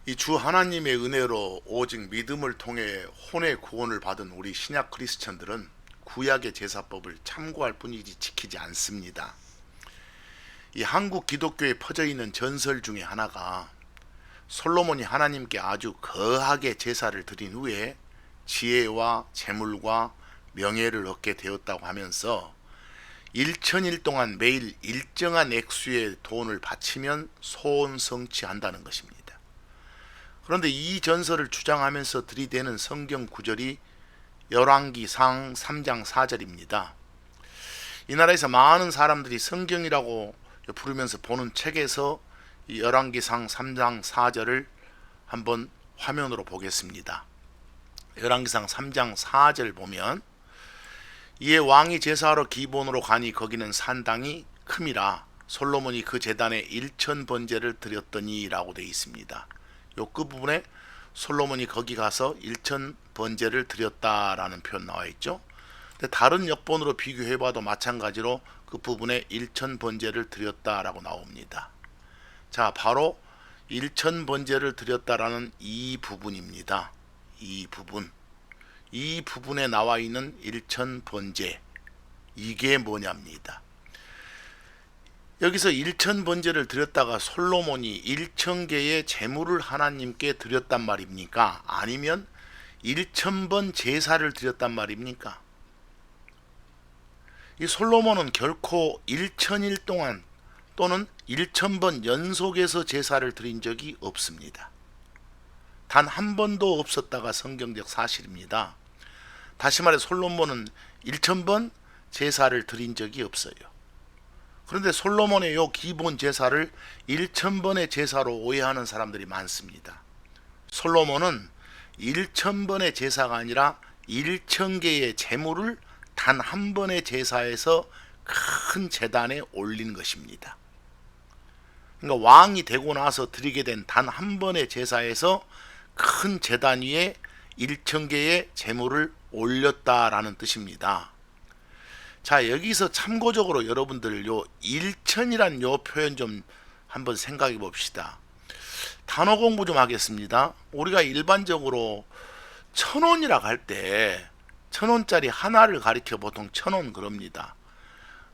이 주 하나님의 은혜로 오직 믿음을 통해 혼의 구원을 받은 우리 신약 크리스천들은 구약의 제사법을 참고할 뿐이지 지키지 않습니다. 이 한국 기독교에 퍼져 있는 전설 중에 하나가 솔로몬이 하나님께 아주 거하게 제사를 드린 후에 지혜와 재물과 명예를 얻게 되었다고 하면서 1000일 동안 매일 일정한 액수의 돈을 바치면 소원 성취한다는 것입니다. 그런데 이 전설을 주장하면서 들이대는 성경 구절이 열왕기상 3장 4절입니다. 이 나라에서 많은 사람들이 성경이라고 부르면서 보는 책에서 이 열왕기상 3장 4절을 한번 화면으로 보겠습니다. 열왕기상 3장 4절 보면 이에 왕이 제사하러 기본으로 가니 거기는 산당이 큼이라 솔로몬이 그 제단에 1000번제를 드렸더니 라고 되어 있습니다. 요 끝부분에 솔로몬이 거기 가서 1000번제를 드렸다라는 표현 나와 있죠. 근데 다른 역본으로 비교해봐도 마찬가지로 그 부분에 1000번제를 드렸다라고 나옵니다. 자, 바로 1000번제를 드렸다라는 이 부분입니다. 이 부분에 나와 있는 1000번제, 이게 뭐냐입니다. 여기서 1000번제를 드렸다가 솔로몬이 1000개의 제물을 하나님께 드렸단 말입니까? 아니면 1000번 제사를 드렸단 말입니까? 이 솔로몬은 결코 1000일 동안 또는 1000번 연속해서 제사를 드린 적이 없습니다. 단 한 번도 없었다가 성경적 사실입니다. 다시 말해 솔로몬은 1000번 제사를 드린 적이 없어요. 그런데 솔로몬의 요 기본 제사를 1000번의 제사로 오해하는 사람들이 많습니다. 솔로몬은 1000번의 제사가 아니라 1000개의 제물을 단 한 번의 제사에서 큰 제단에 올린 것입니다. 그러니까 왕이 되고 나서 드리게 된 단 한 번의 제사에서 큰 제단 위에 1000개의 제물을 올렸다라는 뜻입니다. 자, 여기서 참고적으로 여러분들 요 1000이란 요 표현 좀 한번 생각해 봅시다. 단어 공부 좀 하겠습니다. 우리가 일반적으로 1000원이라고 할 때 1000원짜리 하나를 가리켜 보통 1000원 그럽니다.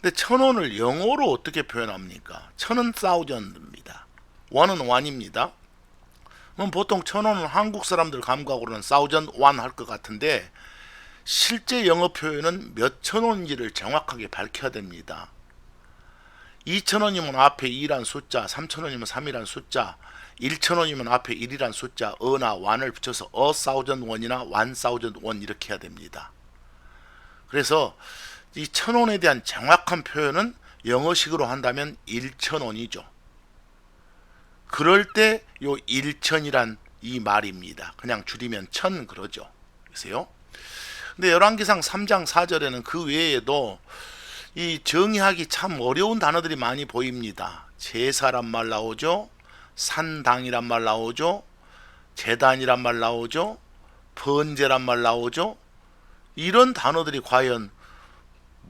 근데 1000원을 영어로 어떻게 표현합니까? 1000원 thousand입니다. 원은 원입니다. 그럼 보통 1000원은 한국 사람들 감각으로는 thousand one 할 것 같은데 실제 영어 표현은 몇 천원인지를 정확하게 밝혀야 됩니다. 2000원이면 앞에 2란 숫자, 3000원이면 3이란 숫자, 1000원이면 앞에 1이란 숫자, 어나 완을 붙여서 thousand one이나 1000 one 이렇게 해야 됩니다. 그래서 이 1000원에 대한 정확한 표현은 영어식으로 한다면 1000원이죠. 그럴 때 요 1000이란 이 말입니다. 그냥 줄이면 1000 그러죠. 그래서요. 근데 열왕기상 3장 4절에는 그 외에도 이 정의하기 참 어려운 단어들이 많이 보입니다. 제사란 말 나오죠. 산당이란 말 나오죠. 제단이란 말 나오죠. 번제란 말 나오죠. 이런 단어들이 과연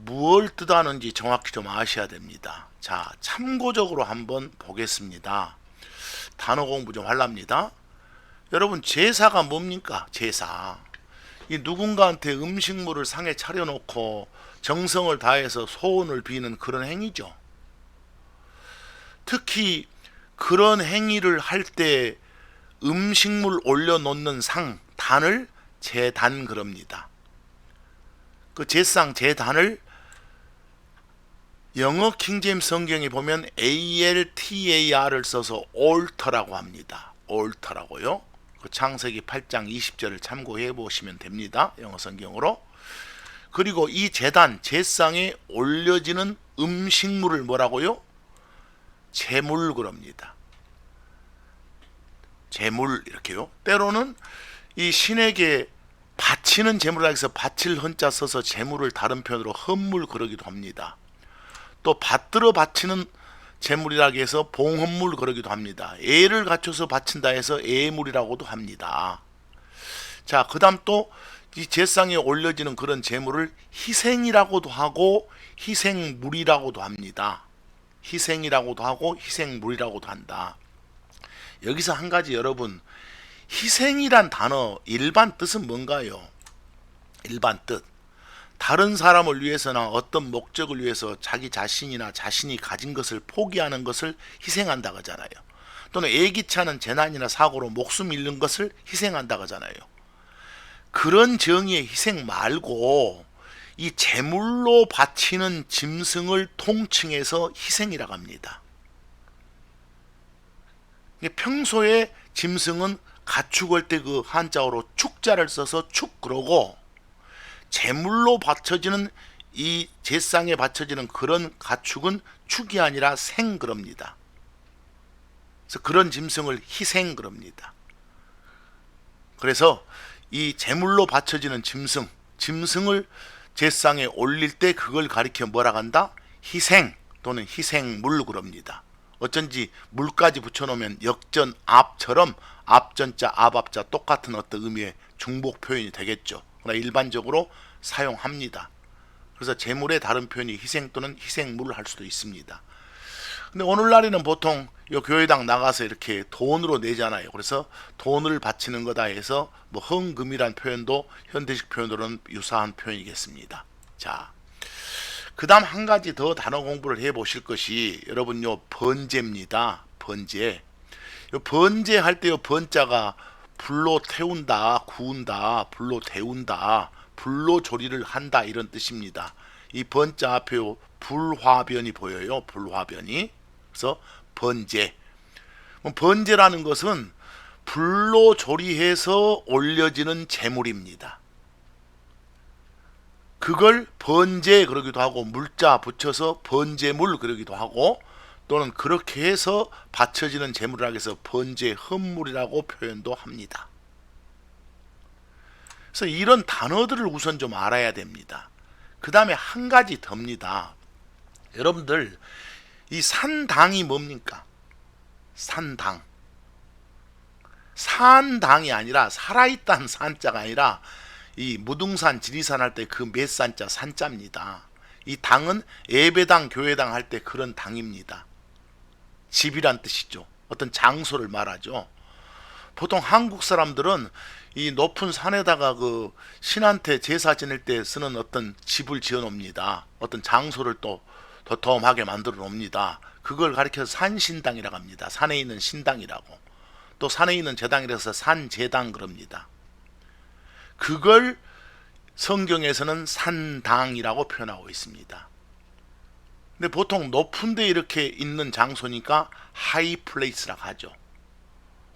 무엇을 뜻하는지 정확히 좀 아셔야 됩니다. 자, 참고적으로 한번 보겠습니다. 단어 공부 좀 하랍니다. 여러분, 제사가 뭡니까? 제사. 이 누군가한테 음식물을 상에 차려놓고 정성을 다해서 소원을 비는 그런 행위죠. 특히 그런 행위를 할 때 음식물 올려놓는 상, 단을 제단 그럽니다. 그 제상, 제단을 영어 킹제임스 성경에 보면 ALTAR을 써서 altar라고 합니다. altar라고요. 그 창세기 8장 20절을 참고해 보시면 됩니다. 영어 성경으로. 그리고 이 제단, 제상에 올려지는 음식물을 뭐라고요? 제물 그럽니다. 제물 이렇게요. 때로는 이 신에게 바치는 제물이라 해서 바칠 헌자 써서 제물을 다른 표현으로 헌물 그러기도 합니다. 또 받들어 바치는 제물이라 해서 봉헌물 그러기도 합니다. 애를 갖춰서 바친다 해서 애물이라고도 합니다. 자, 그 다음 또 이 제상에 올려지는 그런 제물을 희생이라고도 하고 희생물이라고도 합니다. 희생이라고도 하고 희생물이라고도 한다. 여기서 한 가지 여러분, 희생이란 단어 일반 뜻은 뭔가요? 일반 뜻. 다른 사람을 위해서나 어떤 목적을 위해서 자기 자신이나 자신이 가진 것을 포기하는 것을 희생한다고 하잖아요. 또는 예기치 않은 재난이나 사고로 목숨 잃는 것을 희생한다고 하잖아요. 그런 정의의 희생 말고 이 제물로 바치는 짐승을 통칭해서 희생이라고 합니다. 평소에 짐승은 가축할 때 그 한자어로 축자를 써서 축 그러고, 제물로 바쳐지는 이 제상에 바쳐지는 그런 가축은 축이 아니라 생 그럽니다. 그래서 그런 짐승을 희생 그럽니다. 그래서 이 제물로 바쳐지는 짐승을 제상에 올릴 때 그걸 가리켜 뭐라 한다? 희생 또는 희생물 그럽니다. 어쩐지 물까지 붙여놓으면 역전 앞처럼 앞전자 앞앞자 똑같은 어떤 의미의 중복 표현이 되겠죠. 그러나 일반적으로 사용합니다. 그래서 제물의 다른 표현이 희생 또는 희생물을 할 수도 있습니다. 근데 오늘날에는 보통 요 교회당 나가서 이렇게 돈으로 내잖아요. 그래서 돈을 바치는 거다 해서 뭐 헌금이란 표현도 현대식 표현으로는 유사한 표현이겠습니다. 자, 그 다음 한 가지 더 단어 공부를 해 보실 것이 여러분 요 번제입니다. 번제. 요 번제 할 때 요 번자가 불로 태운다, 구운다, 불로 데운다, 불로 조리를 한다 이런 뜻입니다. 이 번자 앞에 요 불화변이 보여요. 불화변이. 그래서 번제. 번제라는 것은 불로 조리해서 올려지는 제물입니다. 그걸 번제 그러기도 하고 물자 붙여서 번제물 그러기도 하고, 또는 그렇게 해서 바쳐지는 제물이라고 해서 번제 헌물이라고 표현도 합니다. 그래서 이런 단어들을 우선 좀 알아야 됩니다. 그 다음에 한 가지 더입니다. 여러분들 이 산당이 뭡니까? 산당. 산당이 아니라 살아있다는 산자가 아니라 이 무등산 지리산 할 때 그 몇 산자 산자입니다. 이 당은 예배당 교회당 할 때 그런 당입니다. 집이란 뜻이죠. 어떤 장소를 말하죠. 보통 한국 사람들은 이 높은 산에다가 그 신한테 제사 지낼 때 쓰는 어떤 집을 지어 놓습니다. 어떤 장소를 또 도톰하게 만들어 놓습니다. 그걸 가리켜서 산신당이라고 합니다. 산에 있는 신당이라고. 또 산에 있는 제당이라서 산제당 그럽니다. 그걸 성경에서는 산당이라고 표현하고 있습니다. 근데 보통 높은 데 이렇게 있는 장소니까 하이 플레이스라고 하죠.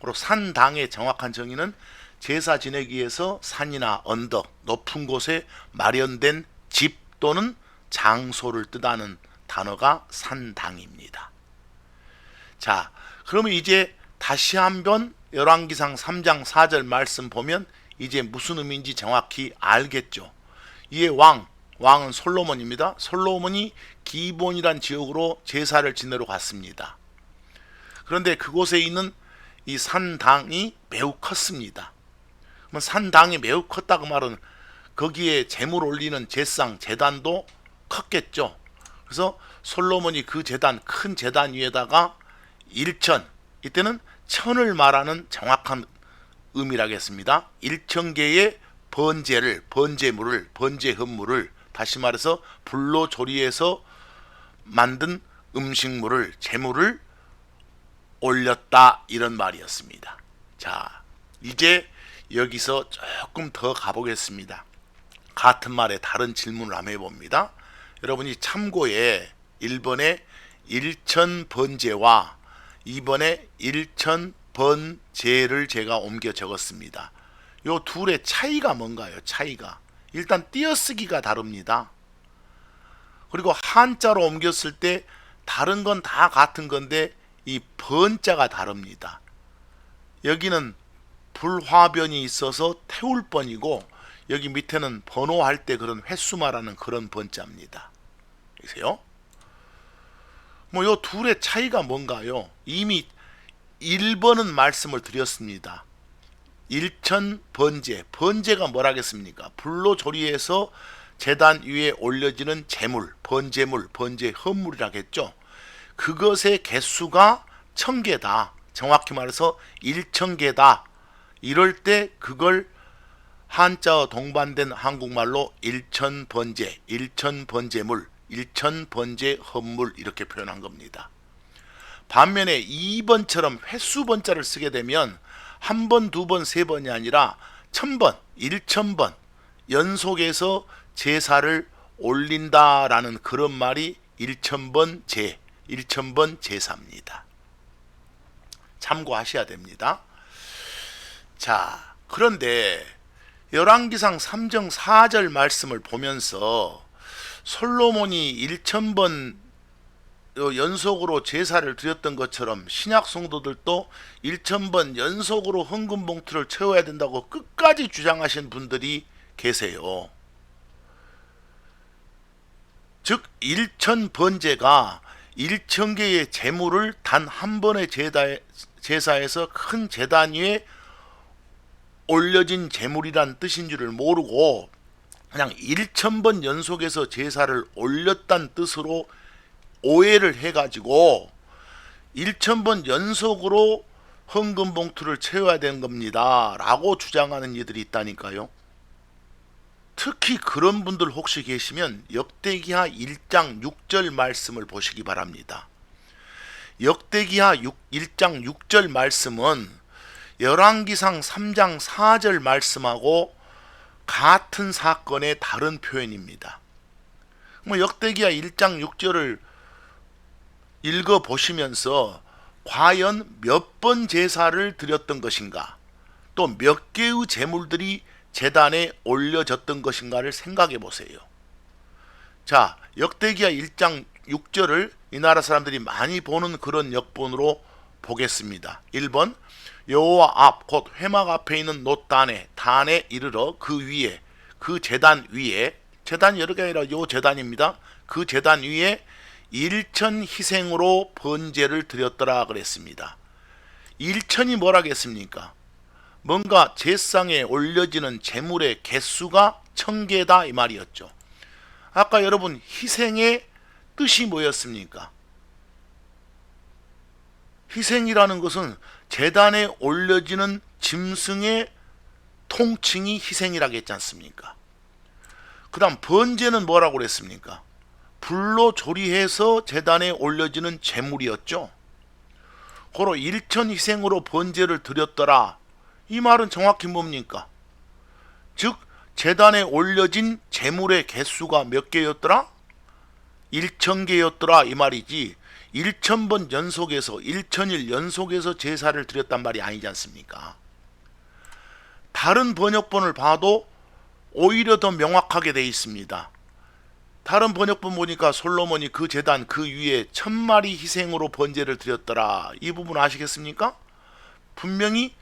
그리고 산당의 정확한 정의는 제사 지내기 위해서 산이나 언덕, 높은 곳에 마련된 집 또는 장소를 뜻하는 단어가 산당입니다. 자, 그러면 이제 다시 한번 열왕기상 3장 4절 말씀 보면 이제 무슨 의미인지 정확히 알겠죠. 이에 왕은 솔로몬입니다. 솔로몬이 기본이란 지역으로 제사를 지내러 갔습니다. 그런데 그곳에 있는 이 산당이 매우 컸습니다. 그럼 산당이 매우 컸다고 말은 거기에 제물 올리는 제상, 제단도 컸겠죠. 그래서 솔로몬이 그 제단, 큰 제단 위에다가 일천, 이때는 천을 말하는 정확한 의미라겠습니다. 1000개의 번제를, 번제물을, 번제 헌물을, 다시 말해서 불로 조리해서 만든 음식물을, 제물을 올렸다 이런 말이었습니다. 자, 이제 여기서 조금 더 가보겠습니다. 같은 말에 다른 질문을 한번 해봅니다. 여러분이 참고에 1번에 1000번제와 2번에 1000번제를 제가 옮겨 적었습니다. 요 둘의 차이가 뭔가요? 차이가 일단 띄어쓰기가 다릅니다. 그리고 한자로 옮겼을 때 다른 건 다 같은 건데 이 번자가 다릅니다. 여기는 불화변이 있어서 태울 번이고, 여기 밑에는 번호할 때 그런 횟수 말하는 그런 번자입니다. 보세요. 뭐 요 둘의 차이가 뭔가요? 이미 1번은 말씀을 드렸습니다. 1000번제, 번제가 뭐라겠습니까? 불로 조리해서 제단 위에 올려지는 제물, 번제물, 번제 헌물이라겠죠. 그것의 개수가 1000개다. 정확히 말해서 1000개다. 이럴 때 그걸 한자어 동반된 한국말로 일천번제, 일천번제물, 일천번제 헌물 이렇게 표현한 겁니다. 반면에 2번처럼 횟수번자를 쓰게 되면 한 번, 두 번, 세 번이 아니라 1000번, 1000번 연속해서 제사를 올린다라는 그런 말이 1000번 제, 1000번 제사입니다. 참고하셔야 됩니다. 자, 그런데 열왕기상 3정 4절 말씀을 보면서 솔로몬이 1000번 연속으로 제사를 드렸던 것처럼 신약 성도들도 1000번 연속으로 헌금 봉투를 채워야 된다고 끝까지 주장하신 분들이 계세요. 즉 1000번제가 1000개의 제물을 단 한 번의 제사에서 큰 제단 위에 올려진 제물이란 뜻인 줄을 모르고 그냥 1000번 연속해서 제사를 올렸다는 뜻으로 오해를 해가지고 1000번 연속으로 헌금 봉투를 채워야 되는 겁니다 라고 주장하는 이들이 있다니까요. 특히 그런 분들 혹시 계시면 역대기하 1장 6절 말씀을 보시기 바랍니다. 역대기하 1장 6절 말씀은 열왕기상 3장 4절 말씀하고 같은 사건의 다른 표현입니다. 역대기하 1장 6절을 읽어보시면서 과연 몇 번 제사를 드렸던 것인가, 또 몇 개의 제물들이 제단에 올려졌던 것인가를 생각해 보세요. 자, 역대기하 1장 6절을 이 나라 사람들이 많이 보는 그런 역본으로 보겠습니다. 1번 여호와 앞 곧 회막 앞에 있는 놋단에 단에 이르러 그 위에 그 제단 위에, 제단이 여러 개 아니라 요 제단입니다. 그 제단 위에 1000 희생으로 번제를 드렸더라 그랬습니다. 1000이 뭐라겠습니까? 뭔가 제상에 올려지는 제물의 개수가 1000개다 이 말이었죠. 아까 여러분 희생의 뜻이 뭐였습니까? 희생이라는 것은 제단에 올려지는 짐승의 통칭이 희생이라고 했지 않습니까? 그 다음 번제는 뭐라고 그랬습니까? 불로 조리해서 제단에 올려지는 제물이었죠. 고로 1000 희생으로 번제를 드렸더라. 이 말은 정확히 뭡니까? 즉 제단에 올려진 제물의 개수가 몇 개였더라? 1000개였더라 이 말이지 1000번 연속해서 1000일 연속해서 제사를 드렸단 말이 아니지 않습니까? 다른 번역본을 봐도 오히려 더 명확하게 되어 있습니다. 다른 번역본 보니까 솔로몬이 그 제단 그 위에 1000마리 희생으로 번제를 드렸더라. 이 부분 아시겠습니까? 분명히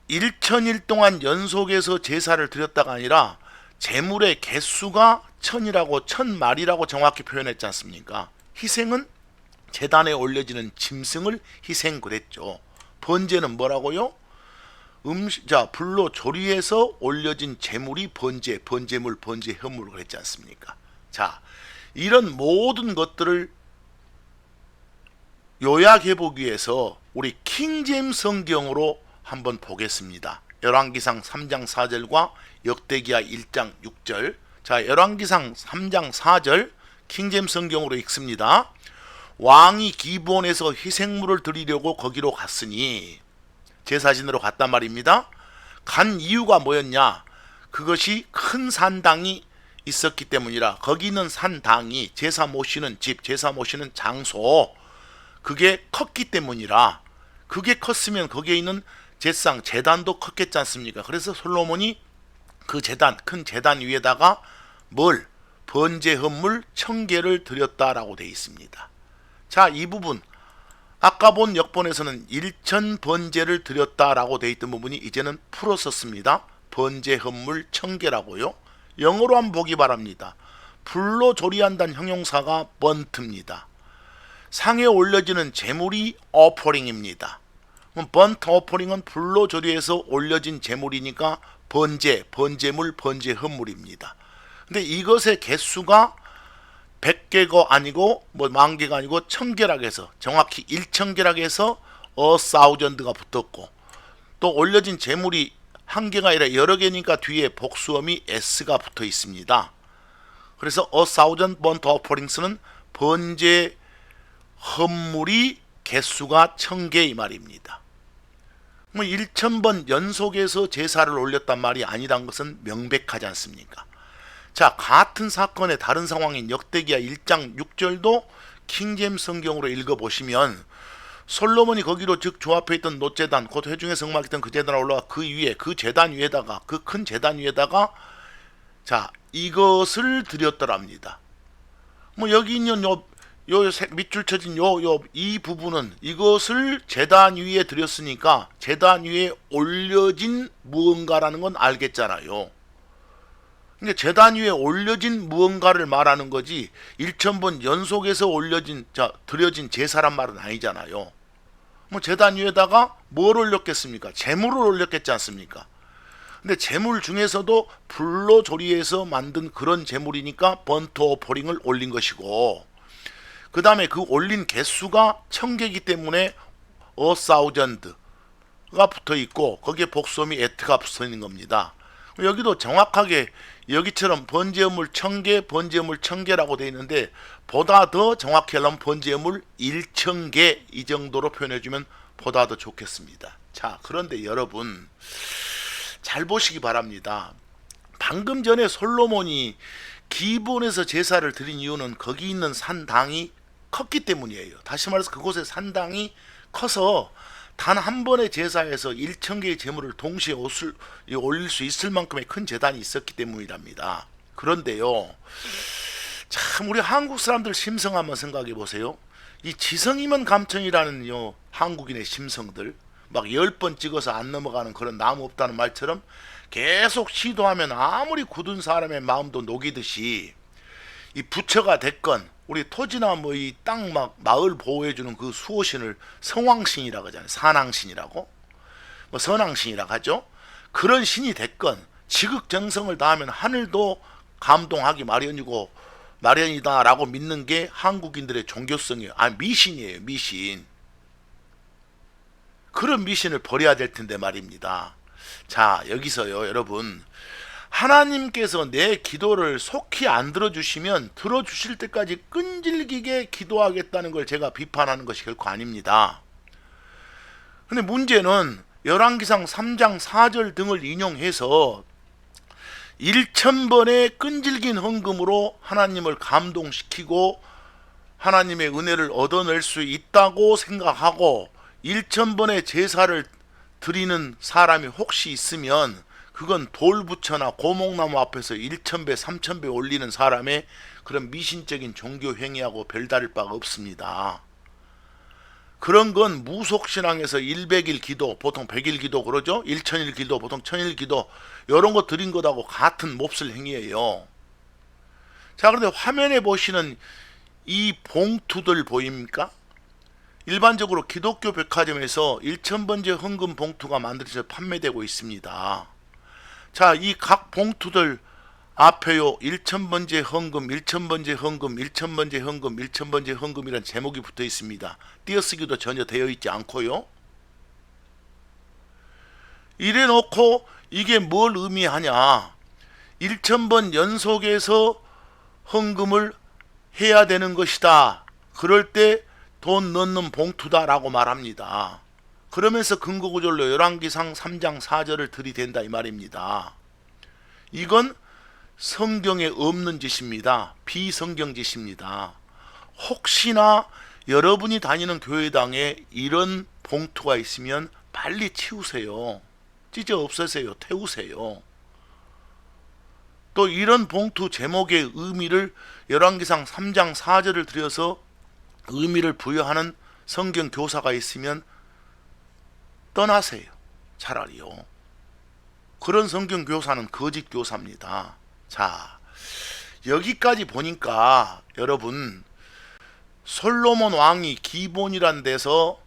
1000일 동안 연속해서 제사를 드렸다가 아니라 제물의 개수가 1000이라고 1000마리라고 정확히 표현했지 않습니까? 희생은 제단에 올려지는 짐승을 희생 그랬죠. 번제는 뭐라고요? 자, 불로 조리해서 올려진 제물이 번제, 번제물, 번제 현물을 그랬지 않습니까? 자, 이런 모든 것들을 요약해 보기 위해서 우리 킹제임스 성경으로 한번 보겠습니다. 열왕기상 3장 4절과 역대기하 1장 6절. 자, 열왕기상 3장 4절 킹제임스 성경으로 읽습니다. 왕이 기브온에서 희생물을 드리려고 거기로 갔으니, 제사진으로 갔단 말입니다. 간 이유가 뭐였냐? 그것이 큰 산당이 있었기 때문이라. 거기 있는 산당이 제사 모시는 집, 제사 모시는 장소, 그게 컸기 때문이라. 그게 컸으면 거기에 있는 제상, 제단도 컸겠지 않습니까? 그래서 솔로몬이 그 제단, 큰 제단 위에다가 뭘? 번제 헌물 1000개를 드렸다라고 되어 있습니다. 자, 이 부분 아까 본 역본에서는 1000 번제를 드렸다라고 되어 있던 부분이 이제는 풀었었습니다. 번제 헌물 1000개라고요. 영어로 한번 보기 바랍니다. 불로 조리한다는 형용사가 번트입니다. 상에 올려지는 제물이 어퍼링입니다. 번트 어퍼링은 불로 조리해서 올려진 제물이니까 번제, 번제물, 번제 헌물입니다. 근데 이것의 개수가 100개가 아니고 뭐 10,000개가 아니고 1000개라고 해서 정확히 1000개라고 해서 thousand가 붙었고, 또 올려진 재물이 한 개가 아니라 여러 개니까 뒤에 복수음이 s가 붙어 있습니다. 그래서 a thousand burnt offerings는 번제 헌물이 개수가 1000개 이 말입니다. 뭐 1000번 연속해서 제사를 올렸단 말이 아니란 것은 명백하지 않습니까? 자, 같은 사건의 다른 상황인 역대기야 1장 6절도 킹제임스 성경으로 읽어보시면 솔로몬이 거기로 즉 조합해 있던 놋제단, 곧 회중의 성막이 있던 그 제단에 올라가 그 위에, 그 제단 위에다가, 그 큰 제단 위에다가 자, 이것을 드렸더랍니다. 뭐 여기 있는 요 밑줄 쳐진 이 부분은 이것을 제단 위에 드렸으니까 제단 위에 올려진 무언가라는 건 알겠잖아요. 그러니까 제단 위에 올려진 무언가를 말하는 거지 1000번 연속해서 드려진 제사란 말은 아니잖아요. 뭐 제단 위에다가 뭘 올렸겠습니까? 재물을 올렸겠지 않습니까? 근데 재물 중에서도 불로 조리해서 만든 그런 재물이니까 번트 오퍼링을 올린 것이고, 그 다음에 그 올린 개수가 1000개이기 때문에 a thousand가 붙어 있고 거기에 복수음이 at가 붙어 있는 겁니다. 여기도 정확하게 여기처럼 번제물 1000개, 번제물 1000개라고 되어 있는데 보다 더 정확히 하려면 번제물 1000개 이 정도로 표현해주면 보다 더 좋겠습니다. 자, 그런데 여러분 잘 보시기 바랍니다. 방금 전에 솔로몬이 기본에서 제사를 드린 이유는 거기 있는 산당이 컸기 때문이에요. 다시 말해서 그곳의 산당이 커서 단 한 번의 제사에서 1000개의 제물을 동시에 올릴 수 있을 만큼의 큰 제단이 있었기 때문이랍니다. 그런데요, 참 우리 한국 사람들 심성 한번 생각해 보세요. 이 지성이면 감천이라는 한국인의 심성들, 막 10번 찍어서 안 넘어가는 그런 나무 없다는 말처럼 계속 시도하면 아무리 굳은 사람의 마음도 녹이듯이 이 부처가 됐건 우리 토지나 뭐 이 땅 막 마을 보호해주는 그 수호신을 성왕신이라고 하잖아요. 산왕신이라고 뭐 선왕신이라고 하죠. 그런 신이 됐건 지극정성을 다하면 하늘도 감동하기 마련이다라고 믿는 게 한국인들의 종교성이에요. 미신이에요. 미신. 그런 미신을 버려야 될 텐데 말입니다. 자, 여기서요 여러분, 하나님께서 내 기도를 속히 안 들어주시면 들어주실 때까지 끈질기게 기도하겠다는 걸 제가 비판하는 것이 결코 아닙니다. 근데 문제는 열왕기상 3장 4절 등을 인용해서 1000번의 끈질긴 헌금으로 하나님을 감동시키고 하나님의 은혜를 얻어낼 수 있다고 생각하고 1000번의 제사를 드리는 사람이 혹시 있으면 그건 돌부처나 고목나무 앞에서 1000배 3000배 올리는 사람의 그런 미신적인 종교 행위하고 별다를 바가 없습니다. 그런 건 무속신앙에서 100일 기도, 보통 100일 기도 그러죠. 1000일 기도, 보통 1000일 기도, 이런 거 드린 것하고 같은 몹쓸 행위예요. 자, 그런데 화면에 보시는 이 봉투들 보입니까? 일반적으로 기독교 백화점에서 1000번째 헌금 봉투가 만들어져 판매되고 있습니다. 자, 이 각 봉투들 앞에요 1000번째 헌금, 1000번째 헌금, 1000번째 헌금, 1000번째 헌금이라는 제목이 붙어 있습니다. 띄어쓰기도 전혀 되어 있지 않고요. 이래 놓고 이게 뭘 의미하냐, 1000번 연속해서 헌금을 해야 되는 것이다, 그럴 때 돈 넣는 봉투다 라고 말합니다. 그러면서 근거구절로 열왕기상 3장 4절을 들이댄다 이 말입니다. 이건 성경에 없는 짓입니다. 비성경 짓입니다. 혹시나 여러분이 다니는 교회당에 이런 봉투가 있으면 빨리 치우세요. 찢어 없애세요. 태우세요. 또 이런 봉투 제목의 의미를 열왕기상 3장 4절을 들여서 의미를 부여하는 성경 교사가 있으면 떠나세요. 차라리요. 그런 성경 교사는 거짓 교사입니다. 자, 여기까지 보니까 여러분, 솔로몬 왕이 기본이란 데서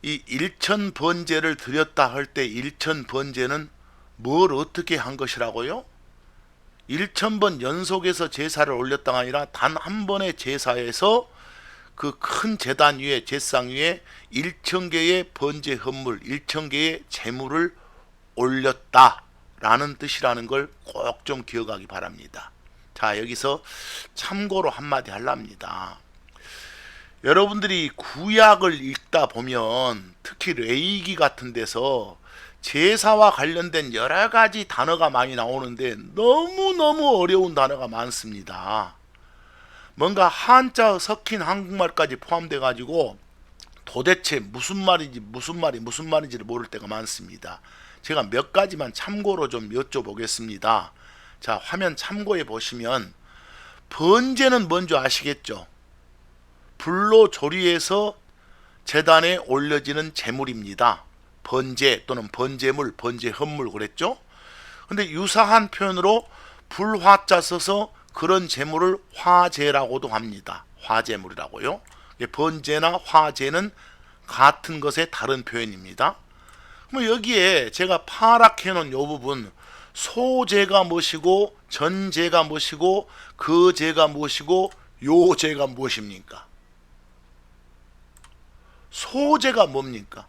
이 1000번제를 드렸다 할 때 1000번제는 뭘 어떻게 한 것이라고요? 1000번 연속해서 제사를 올렸다가 아니라 단 한 번의 제사에서 그 큰 제단 위에 제상 위에 1,000개의 번제 헌물 1,000개의 제물을 올렸다라는 뜻이라는 걸 꼭 좀 기억하기 바랍니다. 자, 여기서 참고로 한마디 하랍니다. 여러분들이 구약을 읽다 보면 특히 레위기 같은 데서 제사와 관련된 여러 가지 단어가 많이 나오는데 너무너무 어려운 단어가 많습니다. 뭔가 한자 섞인 한국말까지 포함돼 가지고 도대체 무슨 말인지를 모를 때가 많습니다. 제가 몇 가지만 참고로 좀 여쭤보겠습니다. 자, 화면 참고해 보시면 번제는 뭔지 아시겠죠? 불로 조리해서 제단에 올려지는 제물입니다. 번제 또는 번제물, 번제 헌물 그랬죠? 근데 유사한 표현으로 불화자 써서 그런 제물을 화제라고도 합니다. 화제물이라고요. 번제나 화제는 같은 것의 다른 표현입니다. 그럼 여기에 제가 파랗게 해놓은 이 부분 소제가 무엇이고 전제가 무엇이고 그제가 무엇이고 요제가 무엇입니까? 소제가 뭡니까?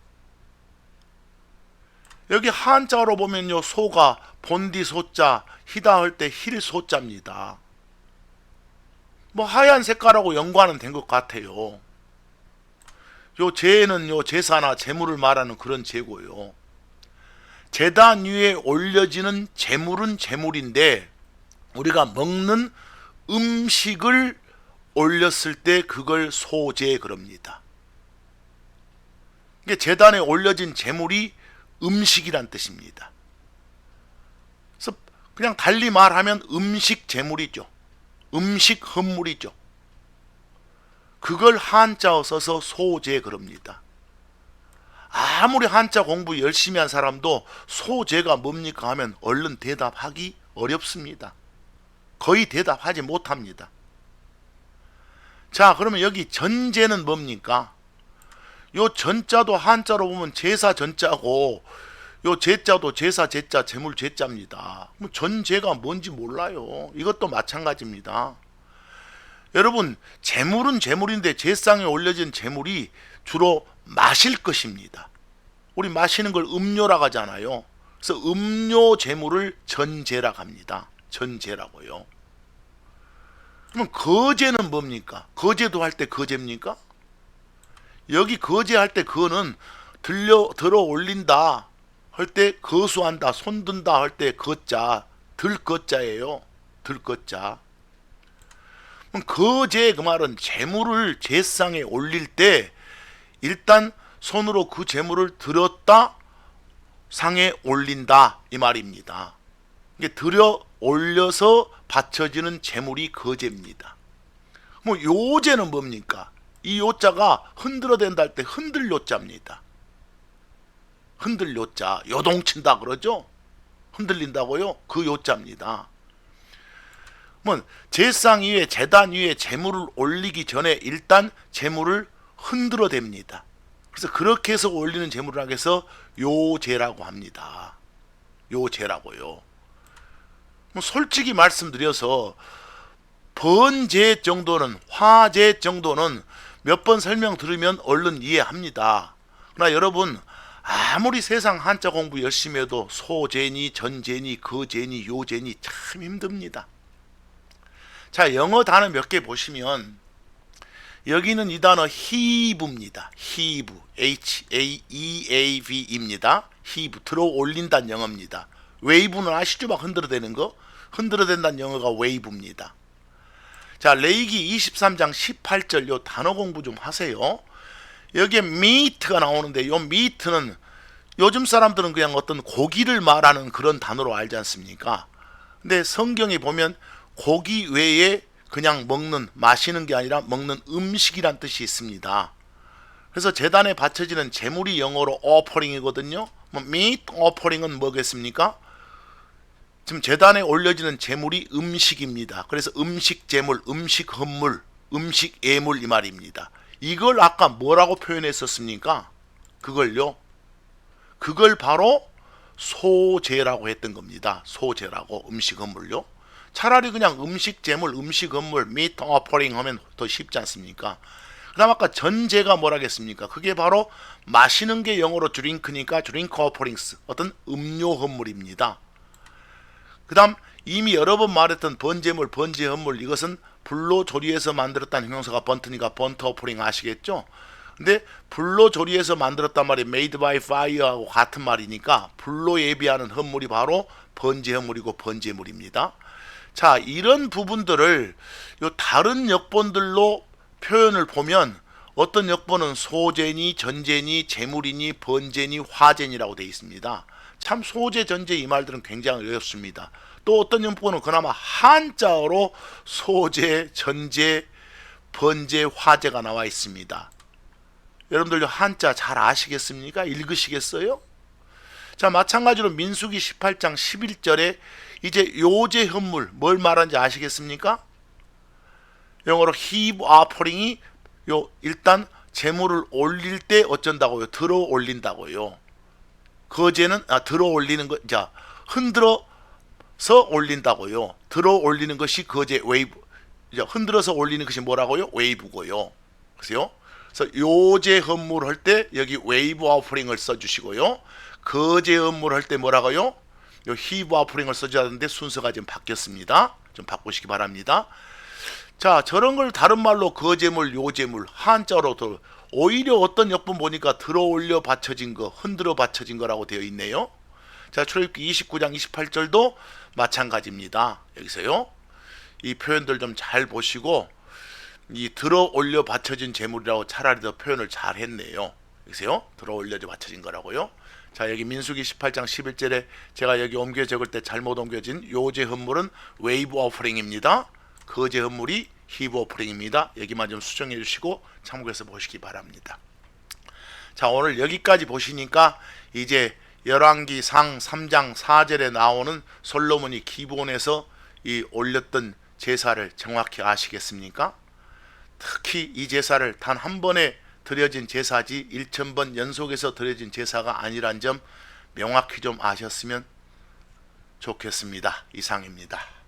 여기 한자로 보면요, 소가 본디 소자, 희다 할 때 힐 소자입니다. 뭐 하얀 색깔하고 연관은 된 것 같아요. 요 제는 요 제사나 제물을 말하는 그런 제고요. 제단 위에 올려지는 제물은 제물인데 우리가 먹는 음식을 올렸을 때 그걸 소제 그럽니다. 이게 제단에 올려진 제물이 음식이란 뜻입니다. 그래서 그냥 달리 말하면 음식 제물이죠. 음식 헌물이죠. 그걸 한자어 써서 소제 그럽니다. 아무리 한자 공부 열심히 한 사람도 소제가 뭡니까 하면 얼른 대답하기 어렵습니다. 거의 대답하지 못합니다. 자, 그러면 여기 전제는 뭡니까? 요 전자도 한자로 보면 제사 전자고 요 제자도 제사 제자 제물 제자입니다. 전제가 뭔지 몰라요. 이것도 마찬가지입니다. 여러분, 제물은 제물인데 제상에 올려진 제물이 주로 마실 것입니다. 우리 마시는 걸 음료라고 하잖아요. 그래서 음료 제물을 전제라고 합니다. 전제라고요. 그러면 거제는 뭡니까? 거제도 할 때 거제입니까? 여기 거제할 때 그거는 들어 올린다 할 때 거수한다 손든다 할 때 거자 들거자예요. 들거자. 그럼 거제 그 말은 재물을 제상에 올릴 때 일단 손으로 그 재물을 들었다 상에 올린다 이 말입니다. 이게 들어 올려서 바쳐지는 재물이 거제입니다. 뭐 요제는 뭡니까? 이 요자가 흔들어댄다 할 때 흔들 요자입니다. 흔들 요자, 요동친다 그러죠? 흔들린다고요? 그 요자입니다. 뭐 제상 위에 제단 위에 제물을 올리기 전에 일단 제물을 흔들어댑니다. 그래서 그렇게 해서 올리는 제물을 해서 요제라고 합니다. 요제라고요. 뭐 솔직히 말씀드려서 번제 정도는 화제 정도는 몇 번 설명 들으면 얼른 이해합니다. 그러나 여러분 아무리 세상 한자 공부 열심히 해도 소제니 전제니 거제니 요제니 참 힘듭니다. 자, 영어 단어 몇 개 보시면 여기는 이 단어 heave입니다. heave, H-A-E-A-V입니다. heave, 들어 올린다는 영어입니다. wave는 아시죠? 막 흔들어대는 거. 흔들어댄다는 영어가 wave입니다. 자, 레위기 23장 18절 요 단어 공부 좀 하세요. 여기에 meat가 나오는데 요 meat는 요즘 사람들은 그냥 어떤 고기를 말하는 그런 단어로 알지 않습니까? 근데 성경에 보면 고기 외에 그냥 먹는, 마시는 게 아니라 먹는 음식이란 뜻이 있습니다. 그래서 제단에 바쳐지는 제물이 영어로 offering이거든요. 뭐 meat offering은 뭐겠습니까? 지금 제단에 올려지는 제물이 음식입니다. 그래서 음식 제물, 음식 헌물, 음식 예물 이 말입니다. 이걸 아까 뭐라고 표현했었습니까? 그걸요. 그걸 바로 소제라고 했던 겁니다. 소제라고 음식 헌물요. 차라리 그냥 음식 제물, 음식 헌물, meat offering 하면 더 쉽지 않습니까? 다음 아까 전제가 뭐라겠습니까? 그게 바로 마시는 게 영어로 드링크니까 드링크 오퍼링스, 어떤 음료 헌물입니다. 그 다음 이미 여러 번 말했던 번제물, 번제 헌물, 이것은 불로 조리해서 만들었다는 형용사가 번트니까 번트 오퍼링 아시겠죠? 근데 불로 조리해서 만들었단 말이 made by fire하고 같은 말이니까 불로 예비하는 헌물이 바로 번제 헌물이고 번제물입니다. 자, 이런 부분들을 요 다른 역본들로 표현을 보면 어떤 역본은 소제니, 전제니, 제물이니, 번제니, 화제니라고 되어 있습니다. 참 소제, 전제 이 말들은 굉장히 어렵습니다. 또 어떤 역본은 그나마 한자어로 소제, 전제, 번제, 화제가 나와 있습니다. 여러분들 한자 잘 아시겠습니까? 읽으시겠어요? 자, 마찬가지로 민수기 18장 11절에 이제 요제 헌물 뭘 말하는지 아시겠습니까? 영어로 heave offering이 일단 제물을 올릴 때 어쩐다고요? 들어 올린다고요. 거제는 들어 올리는 거, 자, 흔들어서 올린다고요. 들어 올리는 것이 거제 웨이브. 흔들어서 올리는 것이 뭐라고요? 웨이브고요. 그래서 요제 헌물 할 때 여기 웨이브 오퍼링을 써주시고요. 거제 헌물 할 때 뭐라고요? 요 히브 오퍼링을 써줘야 하는데 순서가 지금 바뀌었습니다. 좀 바꾸시기 바랍니다. 자, 저런 걸 다른 말로 거제물, 요제물, 한자로 오히려 어떤 역본 보니까 들어 올려 받쳐진 거, 흔들어 받쳐진 거라고 되어 있네요. 자, 출애굽기 29장 28절도 마찬가지입니다. 여기서요. 이 표현들 좀 잘 보시고 이 들어 올려 받쳐진 제물이라고 차라리 더 표현을 잘 했네요. 여기서요. 들어 올려 받쳐진 거라고요. 자, 여기 민수기 18장 11절에 제가 여기 옮겨 적을 때 잘못 옮겨진 요제 헌물은 웨이브 오퍼링입니다. 거제 헌물이 히브 오퍼링입니다. 여기만 좀 수정해 주시고 참고해서 보시기 바랍니다. 자, 오늘 여기까지 보시니까 이제 열왕기상 3장 4절에 나오는 솔로몬이 기브온에서 이 올렸던 제사를 정확히 아시겠습니까? 특히 이 제사를 단 한 번에 드려진 제사지 1000번 연속해서 드려진 제사가 아니란 점 명확히 좀 아셨으면 좋겠습니다. 이상입니다.